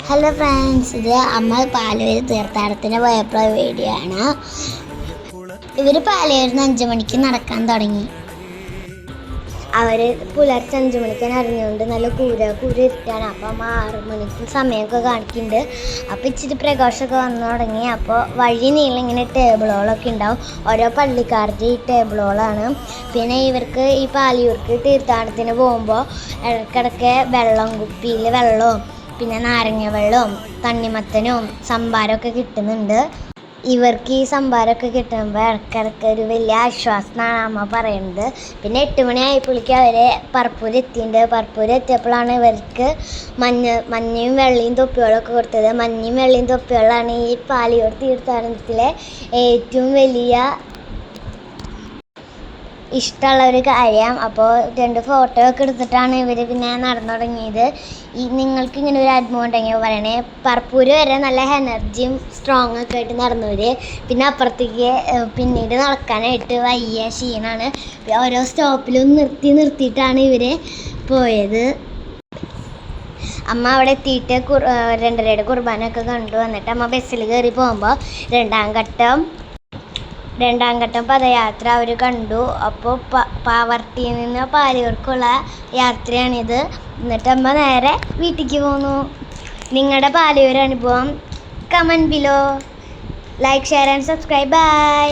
Hello friends, ഇത് അമ്മ പാലൂര് തീർത്ഥാടനത്തിന് പോയപ്പോൾ വീഡിയോ ആണ്. ഇവർ പാലൂരിൽ നിന്ന് 5 മണിക്ക് നടക്കാൻ തുടങ്ങി. അവർ പുലർച്ചെ 5 മണിക്കാണ് അറിഞ്ഞുകൊണ്ട് നല്ല കൂര ഇരുട്ടാണ്. അപ്പം അമ്മ 6 മണിക്ക് സമയമൊക്കെ കാണിക്കുന്നുണ്ട്. അപ്പോൾ ഇച്ചിരി പ്രകാശമൊക്കെ വന്നു തുടങ്ങി. അപ്പോൾ വഴി നീളം ഇങ്ങനെ ടേബിളുകളൊക്കെ ഉണ്ടാവും. ഓരോ പള്ളിക്കാരുടെ ഈ ടേബിളുകളാണ്. പിന്നെ ഇവർക്ക് ഈ പാലൂർക്ക് തീർത്ഥാടനത്തിന് പോകുമ്പോൾ ഇടയ്ക്കിടയ്ക്ക് കുപ്പിയിൽ വെള്ളവും പിന്നെ നാരങ്ങ വെള്ളവും തണ്ണിമത്തനും സംഭാരമൊക്കെ കിട്ടുന്നുണ്ട്. ഇവർക്ക് ഈ സംഭാരമൊക്കെ കിട്ടുമ്പോൾ ഇടയ്ക്കിടയ്ക്ക് ഒരു വലിയ ആശ്വാസം എന്നാണ് അമ്മ പറയുന്നത്. പിന്നെ 8 മണിയായപ്പോഴേക്കും അവർ പറപ്പൂർ എത്തിയിട്ടുണ്ട്. പറപ്പൂർ എത്തിയപ്പോഴാണ് ഇവർക്ക് മഞ്ഞയും വെള്ളയും തൊപ്പികളൊക്കെ കൊടുത്തത്. മഞ്ഞയും വെള്ളയും തൊപ്പികളാണ് ഈ പാലൂർ തീർത്ഥാടനത്തിലെ ഏറ്റവും വലിയ ഇഷ്ടമുള്ള ഒരു കാര്യം. അപ്പോൾ 2 ഫോട്ടോ ഒക്കെ എടുത്തിട്ടാണ് ഇവർ പിന്നെ നടന്നു തുടങ്ങിയത്. നിങ്ങൾക്ക് ഇങ്ങനെ ഒരു അനുഭവം ഉണ്ടെങ്കിൽ പറയണേ. പറപ്പൂര് വരെ നല്ല എനർജിയും സ്ട്രോങ് ഒക്കെ ആയിട്ട് നടന്നവർ പിന്നെ അപ്പുറത്തേക്ക് പിന്നീട് നടക്കാനായിട്ട് വലിയ ക്ഷീണമാണ്. ഓരോ സ്റ്റോപ്പിലും നിർത്തിയിട്ടാണ് ഇവർ പോയത്. അമ്മ അവിടെ എത്തിയിട്ട് 2:30 കുർബാനയൊക്കെ കണ്ടു. വന്നിട്ട് അമ്മ ബസ്സിൽ കയറി പോകുമ്പോൾ രണ്ടാം ഘട്ടം പദയാത്ര അവർ കണ്ടു. അപ്പോൾ പാവർട്ടിയിൽ നിന്ന് പാലൂർക്കുള്ള യാത്രയാണിത്. എന്നിട്ട് അമ്മ നേരെ വീട്ടിലേക്ക് പോന്നു. നിങ്ങളുടെ പാലൂർ അനുഭവം comment below. Like, share and subscribe. By.